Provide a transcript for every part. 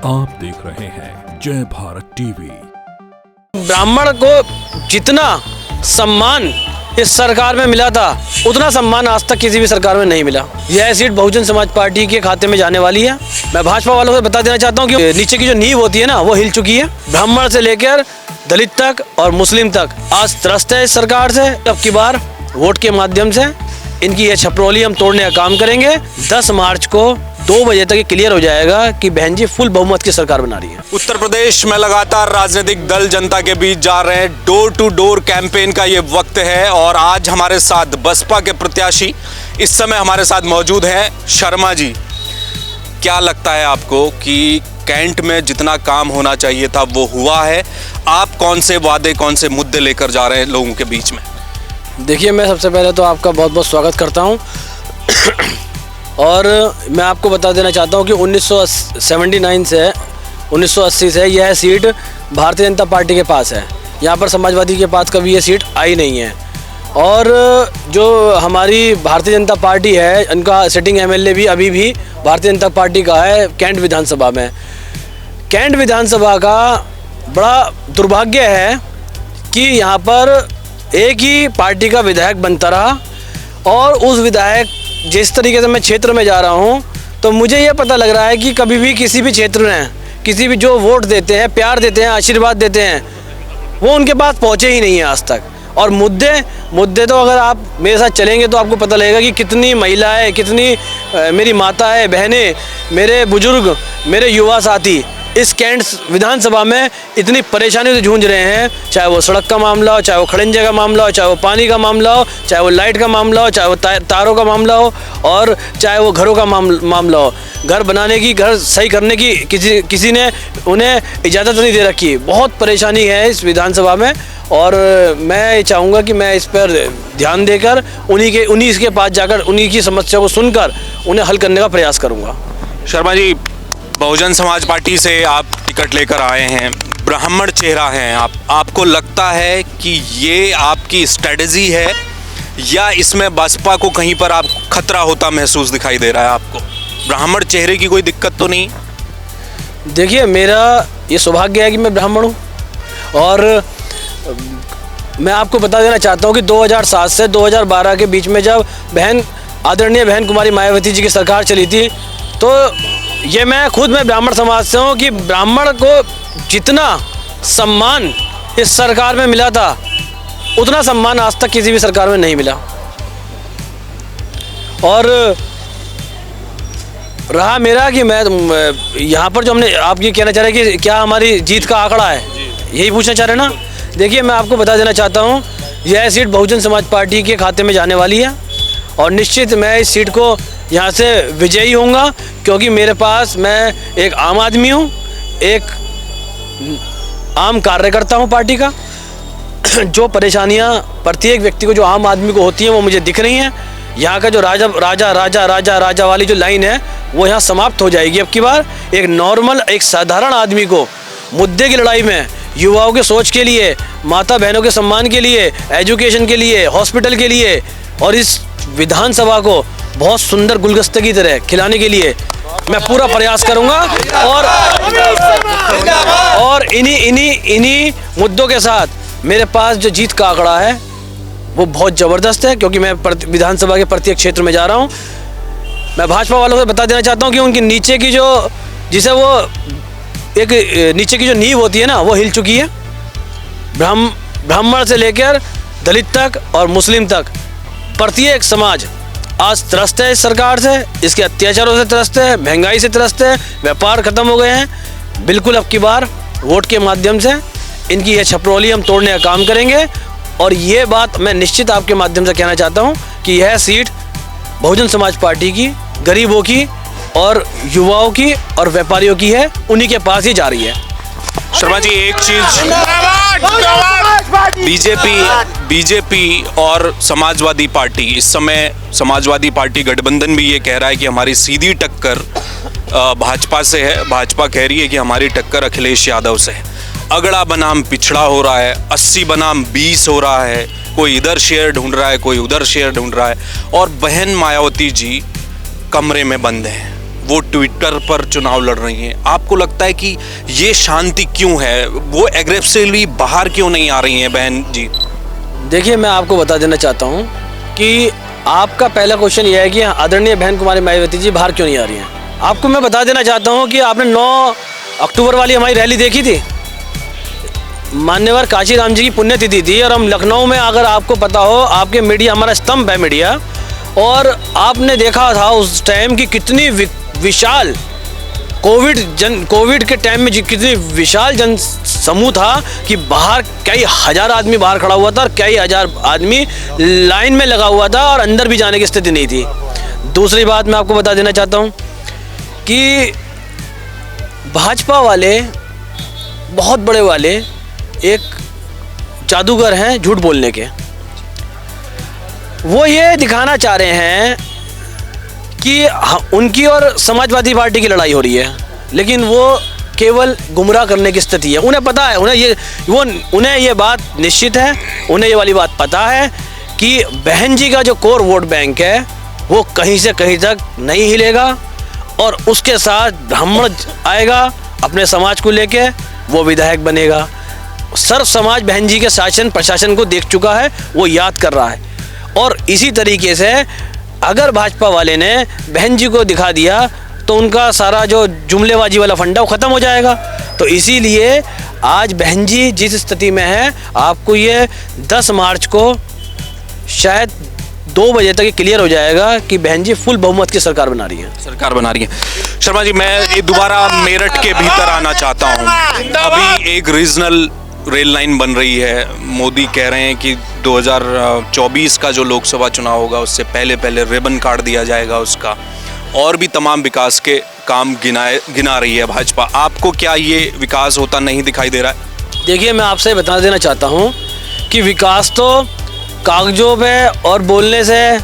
आप देख रहे हैं जय भारत टीवी। ब्राह्मण को जितना सम्मान इस सरकार में मिला था उतना सम्मान आज तक किसी भी सरकार में नहीं मिला। यह सीट बहुजन समाज पार्टी के खाते में जाने वाली है। मैं भाजपा वालों से बता देना चाहता हूं कि नीचे की जो नींव होती है ना वो हिल चुकी है। ब्राह्मण से लेकर दलित तक और मुस्लिम तक आज त्रस्त है इस सरकार से। अब की बार वोट के माध्यम से इनकी यह छपरौली हम तोड़ने का काम करेंगे। 10 मार्च को 2 बजे तक ये क्लियर हो जाएगा कि बहन जी फुल बहुमत की सरकार बना रही है। उत्तर प्रदेश में लगातार राजनीतिक दल जनता के बीच जा रहे हैं। डोर टू डोर कैंपेन का ये वक्त है और आज हमारे साथ बसपा के प्रत्याशी इस समय हमारे साथ मौजूद हैं। शर्मा जी, क्या लगता है आपको कि कैंट में जितना काम होना चाहिए था वो हुआ है? आप कौन से वादे, कौन से मुद्दे लेकर जा रहे हैं लोगों के बीच में? देखिए, मैं सबसे पहले तो आपका बहुत बहुत स्वागत करता हूँ और मैं आपको बता देना चाहता हूँ कि 1980 से यह सीट भारतीय जनता पार्टी के पास है। यहाँ पर समाजवादी के पास कभी यह सीट आई नहीं है। और जो हमारी भारतीय जनता पार्टी है उनका सिटिंग एमएलए भी अभी भी भारतीय जनता पार्टी का है कैंट विधानसभा में। कैंट विधानसभा का बड़ा दुर्भाग्य है कि यहाँ पर एक ही पार्टी का विधायक बनता रहा और उस विधायक जिस तरीके से मैं क्षेत्र में जा रहा हूँ तो मुझे ये पता लग रहा है कि कभी भी किसी भी क्षेत्र में किसी भी जो वोट देते हैं, प्यार देते हैं, आशीर्वाद देते हैं, वो उनके पास पहुँचे ही नहीं है आज तक। और मुद्दे तो अगर आप मेरे साथ चलेंगे तो आपको पता लगेगा कि कितनी महिलाएं, कितनी मेरी माताएं, बहनें, मेरे बुजुर्ग, मेरे युवा साथी इस कैंट विधानसभा में इतनी परेशानियों से जूझ रहे हैं। चाहे वो सड़क का मामला हो, चाहे वो खड़ंजे का मामला हो, चाहे वो पानी का मामला हो, चाहे वो लाइट का मामला हो, चाहे वो तारों का मामला हो और चाहे वो घरों का मामला हो। घर बनाने की, घर सही करने की किसी ने उन्हें इजाज़त नहीं दे रखी। बहुत परेशानी है इस विधानसभा में और मैं चाहूँगा कि मैं इस पर ध्यान देकर उन्हीं के पास जाकर उन्हीं की समस्या को सुनकर उन्हें हल करने का प्रयास करूँगा। शर्मा जी, बहुजन समाज पार्टी से आप टिकट लेकर आए हैं, ब्राह्मण चेहरा हैं आपको लगता है कि ये आपकी स्ट्रेटजी है या इसमें बसपा को कहीं पर आप खतरा होता महसूस दिखाई दे रहा है आपको? ब्राह्मण चेहरे की कोई दिक्कत तो नहीं? देखिए, मेरा ये सौभाग्य है कि मैं ब्राह्मण हूँ और मैं आपको बता देना चाहता हूँ कि 2007 से 2012 के बीच में जब आदरणीय बहन कुमारी मायावती जी की सरकार चली थी तो ये मैं ब्राह्मण समाज से हूँ कि ब्राह्मण को जितना सम्मान इस सरकार में मिला था उतना सम्मान आज तक किसी भी सरकार में नहीं मिला। और रहा मेरा कि मैं यहाँ पर जो हमने आप ये कहना चाह रहे हैं कि क्या हमारी जीत का आंकड़ा है, यही पूछना चाह रहे हैं ना? देखिए, मैं आपको बता देना चाहता हूँ यह सीट बहुजन समाज पार्टी के खाते में जाने वाली है और निश्चित मैं इस सीट को यहाँ से विजयी होऊंगा क्योंकि मेरे पास मैं एक आम आदमी हूँ, एक आम कार्यकर्ता हूँ पार्टी का। जो परेशानियाँ प्रत्येक व्यक्ति को, जो आम आदमी को होती हैं, वो मुझे दिख रही हैं। यहाँ का जो राजा वाली जो लाइन है वो यहाँ समाप्त हो जाएगी। अब की बार एक नॉर्मल, एक साधारण आदमी को मुद्दे की लड़ाई में, युवाओं के सोच के लिए, माता बहनों के सम्मान के लिए, एजुकेशन के लिए, हॉस्पिटल के लिए और इस विधानसभा को बहुत सुंदर गुलदस्ते की तरह खिलाने के लिए मैं पूरा प्रयास करूंगा। और इन्हीं मुद्दों के साथ मेरे पास जो जीत का आंकड़ा है वो बहुत ज़बरदस्त है क्योंकि मैं विधानसभा के प्रत्येक क्षेत्र में जा रहा हूं। मैं भाजपा वालों से बता देना चाहता हूं कि उनकी नीचे की जो नीचे की जो नींव होती है ना वो हिल चुकी है। ब्राह्मण से लेकर दलित तक और मुस्लिम तक प्रत्येक समाज आज त्रस्त है इस सरकार से, इसके अत्याचारों से त्रस्त है, महंगाई से त्रस्त है, व्यापार खत्म हो गए हैं। बिल्कुल अब की बार वोट के माध्यम से इनकी यह छपरौली हम तोड़ने का काम करेंगे और ये बात मैं निश्चित आपके माध्यम से कहना चाहता हूँ कि यह सीट बहुजन समाज पार्टी की, गरीबों की और युवाओं की और व्यापारियों की है, उन्हीं के पास ही जा रही है। शर्मा जी, एक चीज, बीजेपी और समाजवादी पार्टी, इस समय समाजवादी पार्टी गठबंधन भी ये कह रहा है कि हमारी सीधी टक्कर भाजपा से है। भाजपा कह रही है कि हमारी टक्कर अखिलेश यादव से है। अगड़ा बनाम पिछड़ा हो रहा है, 80 बनाम 20 हो रहा है, कोई इधर शेयर ढूंढ रहा है, कोई उधर शेयर ढूंढ रहा है और बहन मायावती जी कमरे में बंद हैं। वो ट्विटर पर चुनाव लड़ रही हैं। आपको लगता है कि ये शांति क्यों है, वो एग्रेसिवली बाहर क्यों नहीं आ रही हैं बहन जी? देखिए, मैं आपको बता देना चाहता हूँ कि आपका पहला क्वेश्चन ये है कि आदरणीय बहन कुमारी मायावती जी बाहर क्यों नहीं आ रही हैं। आपको मैं बता देना चाहता हूँ कि आपने 9 अक्टूबर वाली हमारी रैली देखी थी। मान्यवर काशीराम जी की पुण्यतिथि थी और हम लखनऊ में, अगर आपको पता हो, आपके मीडिया हमारा स्तंभ है मीडिया, और आपने देखा था उस टाइम की कितनी विशाल कोविड के टाइम में कितनी विशाल जन समूह था कि बाहर कई हजार आदमी बाहर खड़ा हुआ था और कई हजार आदमी लाइन में लगा हुआ था और अंदर भी जाने की स्थिति नहीं थी। दूसरी बात मैं आपको बता देना चाहता हूँ कि भाजपा वाले, बहुत बड़े वाले एक जादूगर हैं झूठ बोलने के। वो ये दिखाना चाह रहे हैं कि उनकी और समाजवादी पार्टी की लड़ाई हो रही है, लेकिन वो केवल गुमराह करने की स्थिति है। उन्हें पता है, उन्हें ये बात निश्चित है, उन्हें ये वाली बात पता है कि बहन जी का जो कोर वोट बैंक है वो कहीं से कहीं तक नहीं हिलेगा और उसके साथ ब्राह्मण आएगा अपने समाज को लेके, वो विधायक बनेगा। सर्व समाज बहन जी के शासन प्रशासन को देख चुका है, वो याद कर रहा है। और इसी तरीके से अगर भाजपा वाले ने बहन जी को दिखा दिया तो उनका सारा जो जुमलेबाजी वाला फंडा वो ख़त्म हो जाएगा। तो इसीलिए आज बहन जी जिस स्थिति में है, आपको ये 10 मार्च को शायद 2 बजे तक ये क्लियर हो जाएगा कि बहन जी फुल बहुमत की सरकार बना रही है। शर्मा जी, मैं दोबारा मेरठ के भीतर आना चाहता हूँ। अभी एक रीजनल रेल लाइन बन रही है। मोदी कह रहे हैं कि 2024 का जो लोकसभा चुनाव होगा उससे पहले रिबन काट दिया जाएगा उसका, और भी तमाम विकास के काम गिना रही है भाजपा। आपको क्या ये विकास होता नहीं दिखाई दे रहा है? देखिए, मैं आपसे बता देना चाहता हूँ कि विकास तो कागजों पे और बोलने से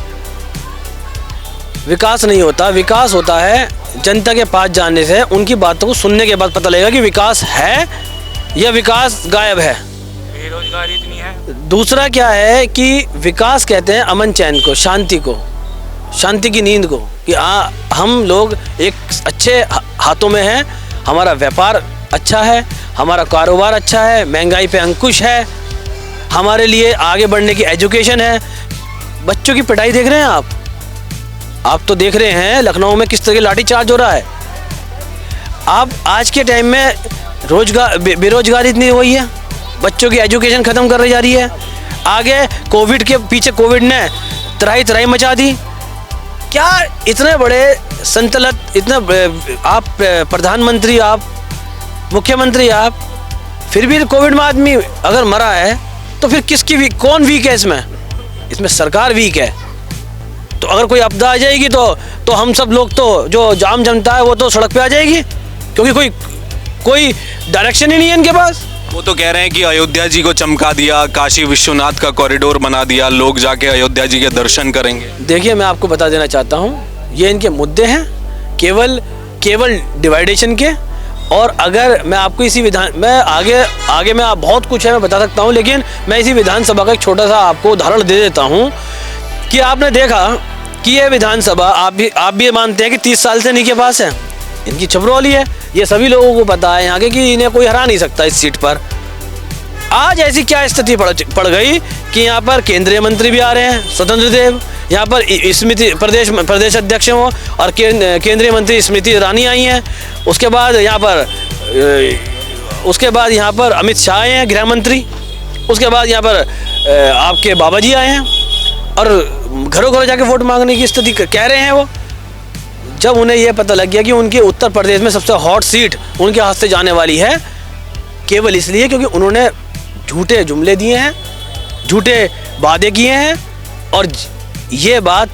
विकास नहीं होता। विकास होता है जनता के पास जाने से, उनकी बातों को सुनने के बाद पता लगेगा कि विकास है या विकास गायब है। बेरोजगारी इतनी है। दूसरा क्या है कि विकास कहते हैं अमन चैन को, शांति की नींद को, कि हम लोग एक अच्छे हाथों में हैं, हमारा व्यापार अच्छा है, हमारा कारोबार अच्छा है, महंगाई पे अंकुश है, हमारे लिए आगे बढ़ने की एजुकेशन है। बच्चों की पिटाई देख रहे हैं आप तो देख रहे हैं लखनऊ में किस तरह की लाठीचार्ज हो रहा है। आप आज के टाइम में बेरोजगारी इतनी हुई है, बच्चों की एजुकेशन ख़त्म कर रही जा रही है। आगे कोविड के पीछे कोविड ने तराई मचा दी। क्या इतने बड़े संतलत, इतने आप प्रधानमंत्री, आप मुख्यमंत्री, आप फिर भी कोविड में आदमी अगर मरा है तो फिर कौन वीक है इसमें सरकार वीक है। तो अगर कोई आपदा आ जाएगी तो हम सब लोग, तो जो जाम जमता है वो तो सड़क पे आ जाएगी, क्योंकि कोई डायरेक्शन ही नहीं है इनके पास। वो तो कह रहे हैं कि अयोध्या जी को चमका दिया, काशी विश्वनाथ का कॉरिडोर बना दिया, लोग जाके अयोध्या जी के दर्शन करेंगे। देखिए, मैं आपको बता देना चाहता हूँ, ये इनके मुद्दे हैं केवल डिवाइडेशन के। और अगर मैं आपको मैं आगे मैं बहुत कुछ है मैं बता सकता हूँ, लेकिन मैं इसी विधानसभा का एक छोटा सा आपको उदाहरण दे देता हूँ कि आपने देखा कि ये विधानसभा, आप भी मानते हैं कि 30 साल से इन्हीं के पास है, इनकी छपरौली है, ये सभी लोगों को पता है यहाँ के कि इन्हें कोई हरा नहीं सकता इस सीट पर। आज ऐसी क्या स्थिति पड़ गई कि यहाँ पर केंद्रीय मंत्री भी आ रहे हैं, स्वतंत्र देव, यहाँ पर स्मृति प्रदेश अध्यक्ष हो और केंद्रीय मंत्री स्मृति ईरानी आई हैं। उसके बाद यहाँ पर अमित शाह आए हैं, गृह मंत्री। उसके बाद यहाँ पर आपके बाबा जी आए हैं और घरों घरों जाके वोट मांगने की स्थिति कह रहे हैं वो। जब उन्हें यह पता लग गया कि उनके उत्तर प्रदेश में सबसे हॉट सीट उनके हाथ से जाने वाली है, केवल इसलिए क्योंकि उन्होंने झूठे जुमले दिए हैं, झूठे वादे किए हैं, और ये बात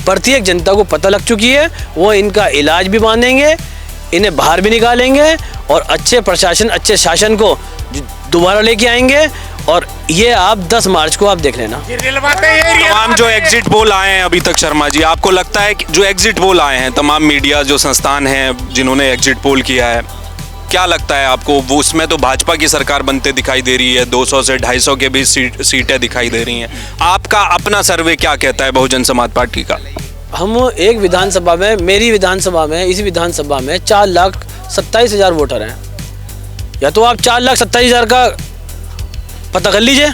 प्रत्येक जनता को पता लग चुकी है। वो इनका इलाज भी बांधेंगे, इन्हें बाहर भी निकालेंगे और अच्छे प्रशासन, अच्छे शासन को दोबारा लेके आएंगे। और ये आप 10 मार्च को आप देख लेना। तमाम जो एग्जिट पोल आए हैं अभी तक, शर्मा जी, आपको लगता है कि जो एग्जिट पोल आए हैं, तमाम मीडिया जो संस्थान हैं जिन्होंने एग्जिट पोल किया है, क्या लगता है आपको, वो उसमें तो भाजपा की सरकार बनते दिखाई दे रही है, 200 से 250 के भी सीटें दिखाई दे रही हैं। आपका अपना सर्वे क्या कहता है बहुजन समाज पार्टी का? हम एक विधानसभा में, मेरी विधानसभा में, इसी विधानसभा में 4,27,000 वोटर हैं। या तो आप 4,27,000 का पता कर लीजिए,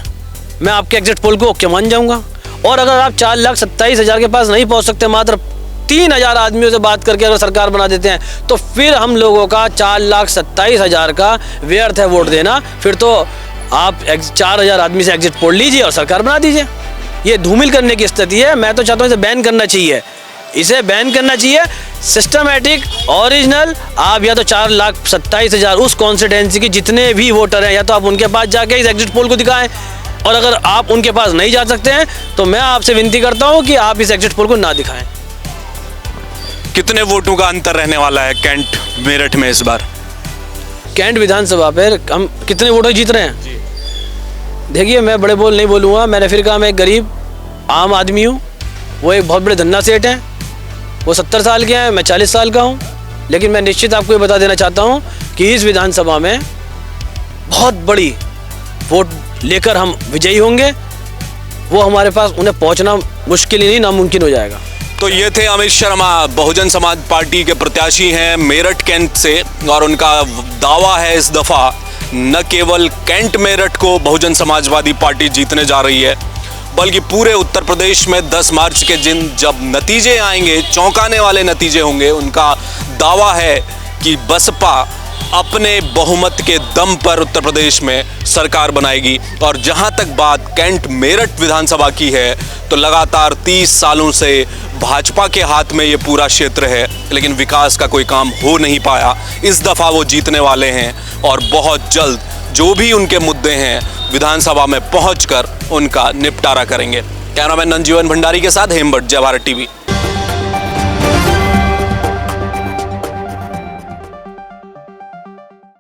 मैं आपके एग्जिट पोल को ओके मान जाऊंगा। और अगर आप 4,27,000 के पास नहीं पहुंच सकते, मात्र 3,000 आदमियों से बात करके अगर सरकार बना देते हैं, तो फिर हम लोगों का 4,27,000 का व्यर्थ है वोट देना। फिर तो आप 4,000 आदमी से एग्जिट पोल लीजिए और सरकार बना दीजिए। ये धूमिल करने की स्थिति है। मैं तो चाहता हूँ इसे बैन करना चाहिए, इसे बैन करना चाहिए। सिस्टमेटिक ओरिजिनल आप या तो 4,27,000 उस कॉन्स्टिट्यूंसी के जितने भी वोटर हैं, या तो आप उनके पास जाके इस एग्जिट पोल को दिखाएं। और अगर आप उनके पास नहीं जा सकते हैं तो मैं आपसे विनती करता हूं कि आप इस एग्जिट पोल को ना दिखाएं। कितने वोटों का अंतर रहने वाला है कैंट मेरठ में इस बार? कैंट विधानसभा पर हम कितने वोटर जीत रहे हैं? देखिए, मैं बड़े बोल नहीं बोलूँगा। मैंने फिर कहा, मैं एक गरीब आम आदमी हूँ, वो एक बहुत बड़े धन्ना सेठ हैं, वो 70 साल के हैं, मैं 40 साल का हूँ। लेकिन मैं निश्चित आपको ये बता देना चाहता हूँ कि इस विधानसभा में बहुत बड़ी वोट लेकर हम विजयी होंगे। वो हमारे पास उन्हें पहुँचना मुश्किल ही नहीं, नामुमकिन हो जाएगा। तो ये थे अमित शर्मा, बहुजन समाज पार्टी के प्रत्याशी हैं मेरठ कैंट से, और उनका दावा है इस दफा न केवल कैंट मेरठ को बहुजन समाजवादी पार्टी जीतने जा रही है, बल्कि पूरे उत्तर प्रदेश में 10 मार्च के दिन जब नतीजे आएंगे, चौंकाने वाले नतीजे होंगे, उनका दावा है कि बसपा अपने बहुमत के दम पर उत्तर प्रदेश में सरकार बनाएगी। और जहां तक बात कैंट मेरठ विधानसभा की है, तो लगातार 30 सालों से भाजपा के हाथ में ये पूरा क्षेत्र है, लेकिन विकास का कोई काम हो नहीं पाया। इस दफ़ा वो जीतने वाले हैं और बहुत जल्द जो भी उनके मुद्दे हैं विधानसभा में पहुंचकर उनका निपटारा करेंगे। कैमरामैन नंजीवन भंडारी के साथ हेमभट्ट, जय भारत टीवी।